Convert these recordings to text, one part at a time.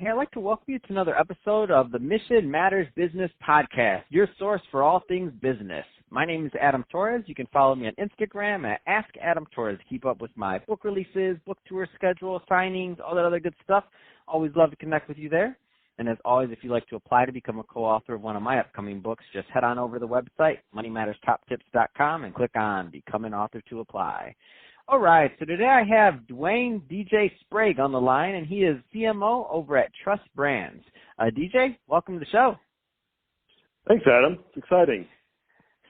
Hey, I'd like to welcome you to another episode of the Mission Matters Business Podcast, your source for all things business. My name is Adam Torres. You can follow me on Instagram at AskAdamTorres to keep up with my book releases, book tour schedule, signings, all that other good stuff. Always love to connect with you there. And as always, if you'd like to apply to become a co-author of one of my upcoming books, just head on over to the website, moneymatterstoptips.com, and click on Become an Author to apply. All right, so today I have Dwayne DJ Sprague on the line, and he is CMO over at Trust Brands. DJ, welcome to the show. Thanks, Adam. It's exciting.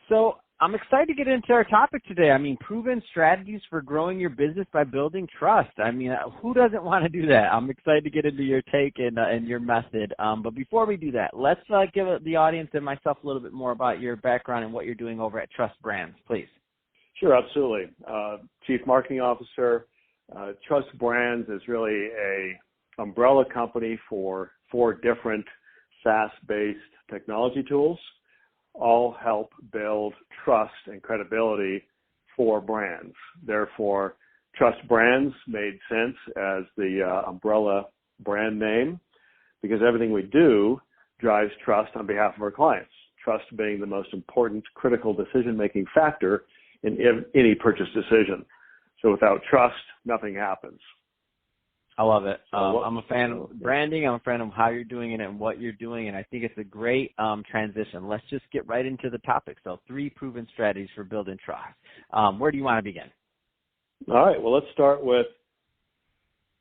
So I'm excited to get into our topic today. I mean, proven strategies for growing your business by building trust. I mean, who doesn't want to do that? I'm excited to get into your take and your method. But before we do that, let's give the audience and myself a little bit more about your background and what you're doing over at Trust Brands, please. Sure, absolutely. Chief Marketing Officer. Trust Brands is really a umbrella company for 4 different SaaS-based technology tools, all help build trust and credibility for brands. Therefore, Trust Brands made sense as the umbrella brand name because everything we do drives trust on behalf of our clients, trust being the most important critical decision-making factor in any purchase decision. So without trust, nothing happens. I love it. I'm a fan of branding. I'm a fan of how you're doing it and what you're doing, and I think it's a great transition. Let's just get right into the topic. So 3 proven strategies for building trust. Where do you want to begin? All right. Well, let's start with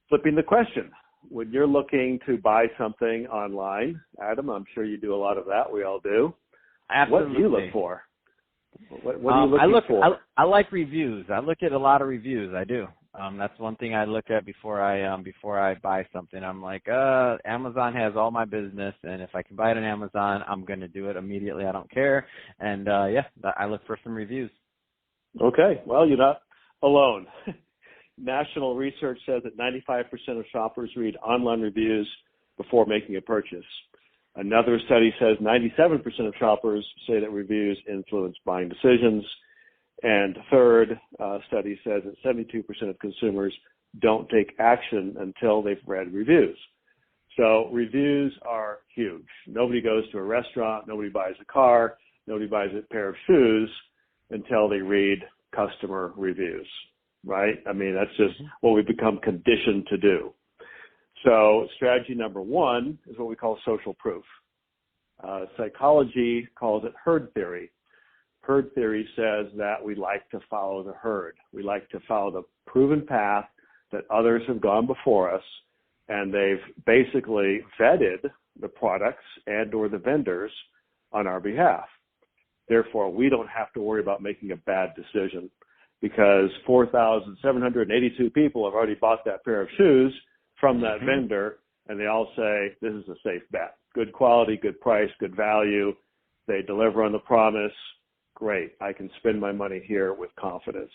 flipping the question. When you're looking to buy something online, Adam, I'm sure you do a lot of that. We all do. Absolutely. What do you look for? What are you looking for? I like reviews. I look at a lot of reviews. I do. That's one thing I look at before I buy something. I'm like, Amazon has all my business, and if I can buy it on Amazon, I'm going to do it immediately. I don't care. And I look for some reviews. Okay. Well, you're not alone. National research says that 95% of shoppers read online reviews before making a purchase. Another study says 97% of shoppers say that reviews influence buying decisions. And a third study says that 72% of consumers don't take action until they've read reviews. So reviews are huge. Nobody goes to a restaurant, nobody buys a car, nobody buys a pair of shoes until they read customer reviews, right? I mean, that's just what we've become conditioned to do. So strategy number 1 is what we call social proof. Psychology calls it herd theory. Herd theory says that we like to follow the herd. We like to follow the proven path that others have gone before us, and they've basically vetted the products and or the vendors on our behalf. Therefore, we don't have to worry about making a bad decision because 4,782 people have already bought that pair of shoes from that vendor, and they all say, this is a safe bet. Good quality, good price, good value. They deliver on the promise. Great. I can spend my money here with confidence.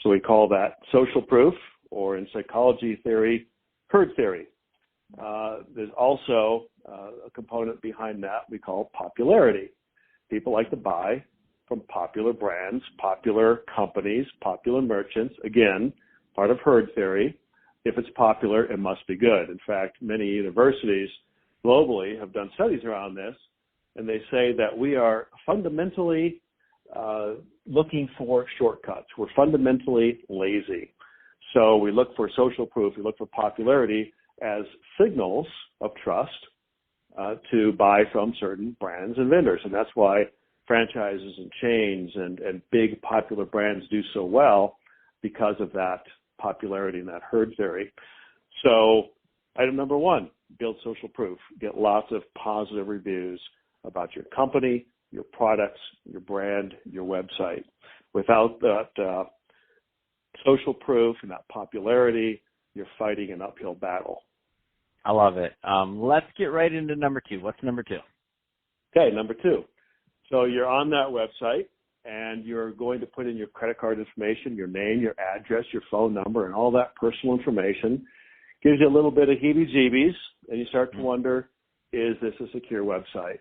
So we call that social proof, or in psychology theory, herd theory. There's also a component behind that we call popularity. People like to buy from popular brands, popular companies, popular merchants. Again, part of herd theory. If it's popular, it must be good. In fact, many universities globally have done studies around this, and they say that we are fundamentally looking for shortcuts. We're fundamentally lazy. So we look for social proof, we look for popularity as signals of trust to buy from certain brands and vendors. And that's why franchises and chains and big popular brands do so well because of that popularity and that herd theory. So item number 1, build social proof. Get lots of positive reviews about your company, your products, your brand, your website. Without that social proof and that popularity, you're fighting an uphill battle. I love it. Let's get right into number 2. What's number 2? Okay, number 2. So you're on that website, and you're going to put in your credit card information, your name, your address, your phone number, and all that personal information. Gives you a little bit of heebie-jeebies, and you start to wonder, is this a secure website?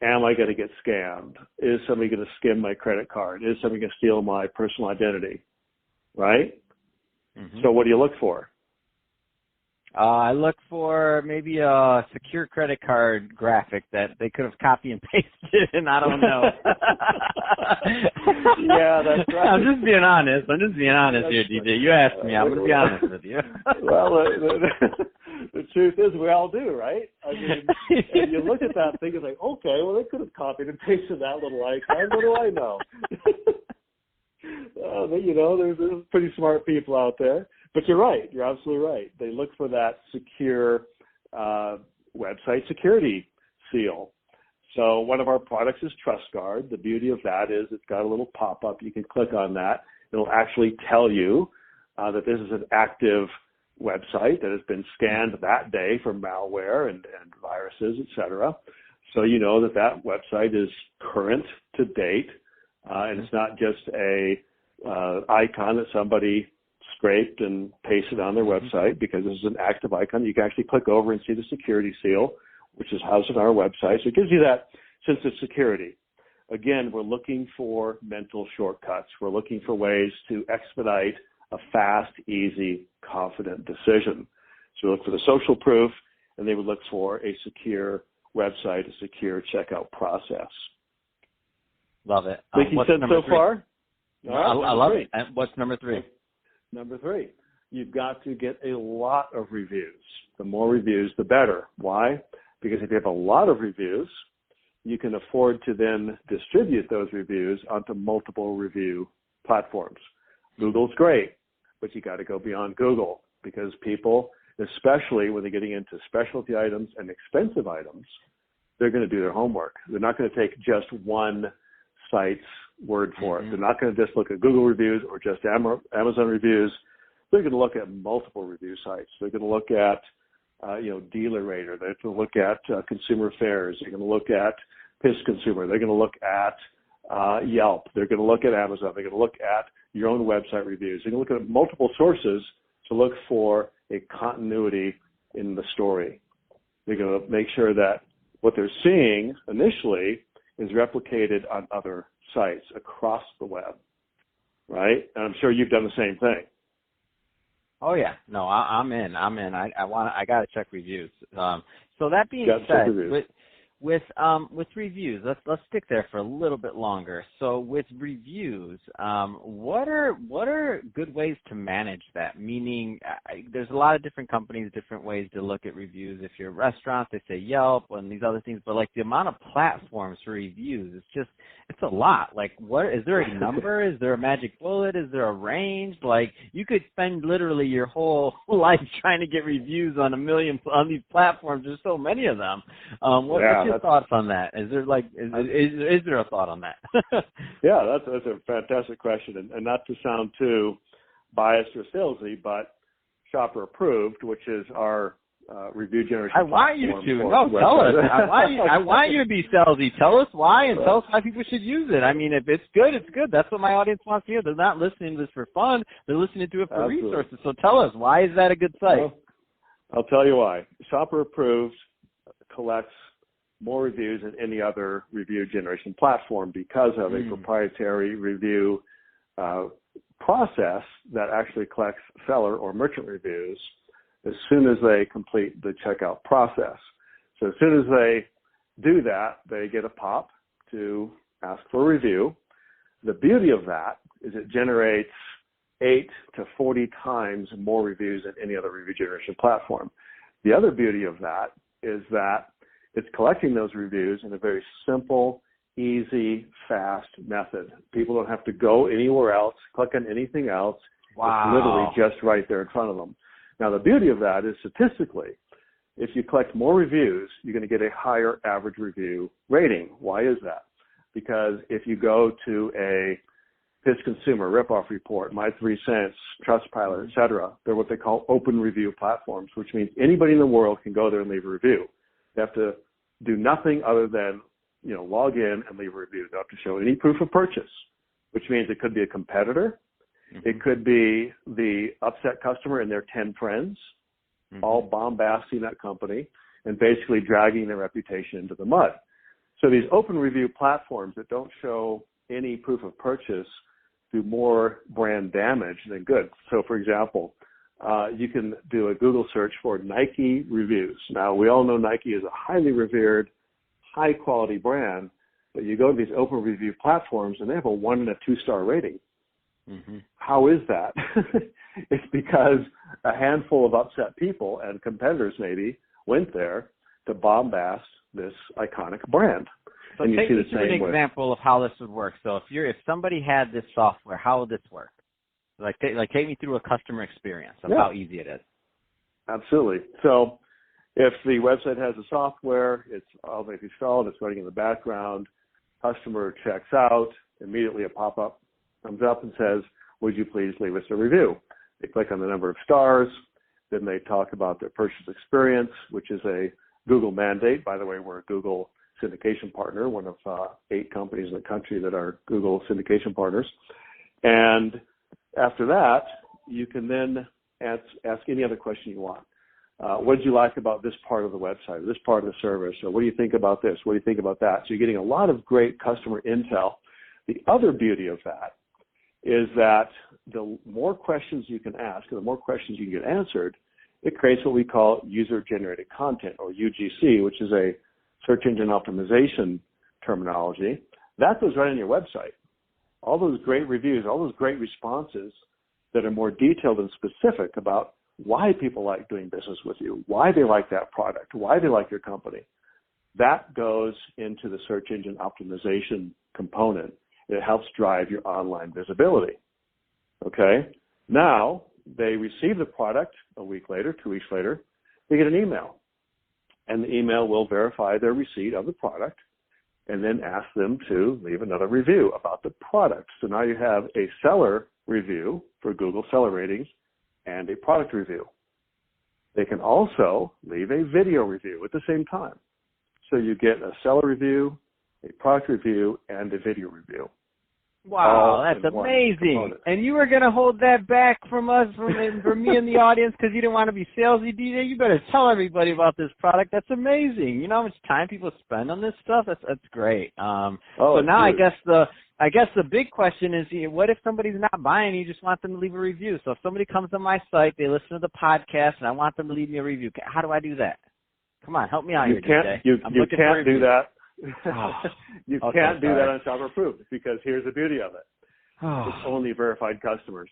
Am I going to get scammed? Is somebody going to skim my credit card? Is somebody going to steal my personal identity? Right? So what do you look for? I look for maybe a secure credit card graphic that they could have copy and pasted, and I don't know. Yeah, that's right. I'm just being honest. Here, DJ. You asked me. I'm going to be honest with you. Well, the truth is we all do, right? I mean, and you look at that thing and like, okay, well, they could have copied and pasted that little icon. What do I know? There's pretty smart people out there. But you're right. You're absolutely right. They look for that secure website security seal. So one of our products is TrustGuard. The beauty of that is it's got a little pop-up. You can click on that. It'll actually tell you that this is an active website that has been scanned that day for malware and viruses, et cetera. So you know that website is current to date, and it's not just a icon that somebody scraped and pasted on their website, because this is an active icon. You can actually click over and see the security seal, which is housed on our website. So it gives you that sense of security. Again, we're looking for mental shortcuts. We're looking for ways to expedite a fast, easy, confident decision. So we look for the social proof, and they would look for a secure website, a secure checkout process. Love it. Making sense so far? I love it. And what's number 3? Number 3, you've got to get a lot of reviews. The more reviews, the better. Why? Because if you have a lot of reviews, you can afford to then distribute those reviews onto multiple review platforms. Google's great, but you got to go beyond Google, because people, especially when they're getting into specialty items and expensive items, they're going to do their homework. They're not going to take just one site's word for it. They're not going to just look at Google reviews or just Amazon reviews. They're going to look at multiple review sites. They're going to look at, Dealer Rater. They're going to look at Consumer Affairs. They're going to look at PIS Consumer. They're going to look at Yelp. They're going to look at Amazon. They're going to look at your own website reviews. They're going to look at multiple sources to look for a continuity in the story. They're going to make sure that what they're seeing initially is replicated on other sites across the web, right? And I'm sure you've done the same thing. Oh yeah, no, I'm in. I got to check reviews. So that being said, with reviews, let's stick there for a little bit longer. So with reviews, what are good ways to manage that? Meaning, there's a lot of different companies, different ways to look at reviews. If you're a restaurant, they say Yelp and these other things. But like the amount of platforms for reviews, it's a lot. Like, what is there a number? Is there a magic bullet? Is there a range? Like, you could spend literally your whole life trying to get reviews on on these platforms. There's so many of them. What's your thoughts on that? Is there is there a thought on that? Yeah, that's a fantastic question, and not to sound too biased or salesy, but Shopper Approved, which is our review generation. I want you to. No, tell us. I want you to be salesy. Tell us why, and tell us why people should use it. I mean, if it's good, it's good. That's what my audience wants to hear. They're not listening to this for fun. They're listening to it for resources. So tell us, why is that a good site? Well, I'll tell you why. Shopper Approved collects more reviews than any other review generation platform because of a proprietary review process that actually collects seller or merchant reviews as soon as they complete the checkout process. So as soon as they do that, they get a pop to ask for a review. The beauty of that is it generates 8 to 40 times more reviews than any other review generation platform. The other beauty of that is that it's collecting those reviews in a very simple, easy, fast method. People don't have to go anywhere else, click on anything else. Wow. It's literally just right there in front of them. Now, the beauty of that is statistically, if you collect more reviews, you're going to get a higher average review rating. Why is that? Because if you go to a PIS Consumer, Ripoff Report, My 3 Cents, Trustpilot, et cetera, they're what they call open review platforms, which means anybody in the world can go there and leave a review. They have to do nothing other than, log in and leave a review. They don't have to show any proof of purchase, which means it could be a competitor. It could be the upset customer and their 10 friends, all bombasting that company and basically dragging their reputation into the mud. So these open review platforms that don't show any proof of purchase do more brand damage than good. So, for example, you can do a Google search for Nike reviews. Now, we all know Nike is a highly revered, high-quality brand, but you go to these open review platforms, and they have a 1 and a 2-star rating. Mm-hmm. How is that? It's because a handful of upset people and competitors maybe went there to bombast this iconic brand. So and you take see me the through same an example of how this would work. So if somebody had this software, how would this work? Take me through a customer experience of how easy it is. Absolutely. So if the website has the software, it's automatically installed, it's running in the background, customer checks out, immediately a pop-up comes up and says, would you please leave us a review? They click on the number of stars, then they talk about their purchase experience, which is a Google mandate. By the way, we're a Google syndication partner, one of 8 companies in the country that are Google syndication partners. And after that, you can then ask any other question you want. What did you like about this part of the website, or this part of the service, or what do you think about this? What do you think about that? So you're getting a lot of great customer intel. The other beauty of that is that the more questions you can ask, and the more questions you can get answered, it creates what we call user-generated content, or UGC, which is a search engine optimization terminology. That goes right on your website. All those great reviews, all those great responses that are more detailed and specific about why people like doing business with you, why they like that product, why they like your company, that goes into the search engine optimization component. It helps drive your online visibility. Okay? Now, they receive the product a week later, 2 weeks later, they get an email. And the email will verify their receipt of the product and then ask them to leave another review about the product. So now you have a seller review for Google seller ratings and a product review. They can also leave a video review at the same time. So you get a seller review, a product review, and a video review. Wow, that's amazing. And you were going to hold that back from us, from me and the audience, because you didn't want to be salesy, DJ? You better tell everybody about this product. That's amazing. You know how much time people spend on this stuff? That's great. So now I guess the big question is, what if somebody's not buying, you just want them to leave a review? So if somebody comes on my site, they listen to the podcast, and I want them to leave me a review, how do I do that? Come on, help me out here, DJ. You can't do that. You can't do that on Shopper Approved, because here's the beauty of it. It's only verified customers.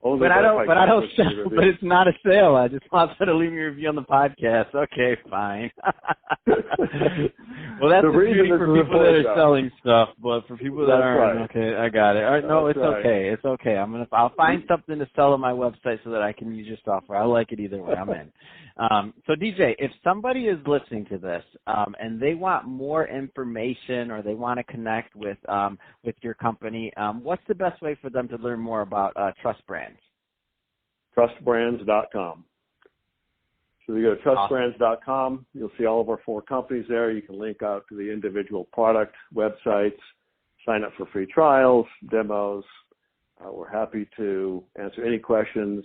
But it's not a sale. I just want them to leave me a review on the podcast. Okay, fine. Well, that's the beauty for people that are selling stuff, but for people that aren't, okay, I got it. All right, no, it's okay. It's okay. I'll find something to sell on my website so that I can use your software. I like it either way. I'm in. So DJ, if somebody is listening to this and they want more information or they want to connect with your company, what's the best way for them to learn more about Trust Brands? Trustbrands.com. So you go to trustbrands.com, you'll see all of our 4 companies there. You can link out to the individual product websites, sign up for free trials, demos. We're happy to answer any questions,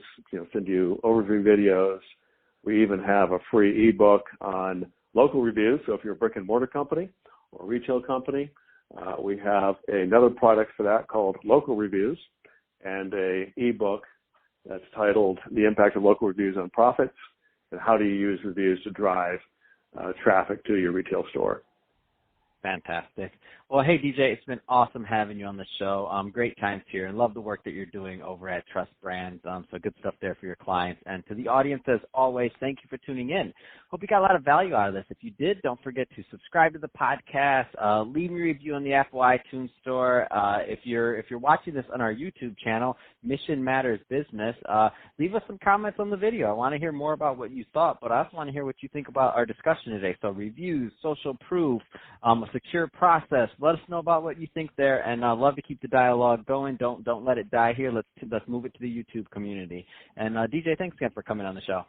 send you overview videos. We even have a free ebook on local reviews. So if you're a brick and mortar company or a retail company, we have another product for that called Local Reviews, and a ebook that's titled The Impact of Local Reviews on Profits, and How Do You Use Reviews to Drive Traffic to Your Retail Store. Fantastic. Well, hey, DJ, it's been awesome having you on the show. Great times here, and love the work that you're doing over at Trust Brands. So good stuff there for your clients. And to the audience, as always, thank you for tuning in. Hope you got a lot of value out of this. If you did, don't forget to subscribe to the podcast, leave me a review on the Apple iTunes Store. If you're watching this on our YouTube channel, Mission Matters Business, leave us some comments on the video. I want to hear more about what you thought, but I also want to hear what you think about our discussion today. So reviews, social proof, a secure process. Let us know about what you think there, and I'd love to keep the dialogue going. Don't let it die here. Let's move it to the YouTube community. And DJ, thanks again for coming on the show.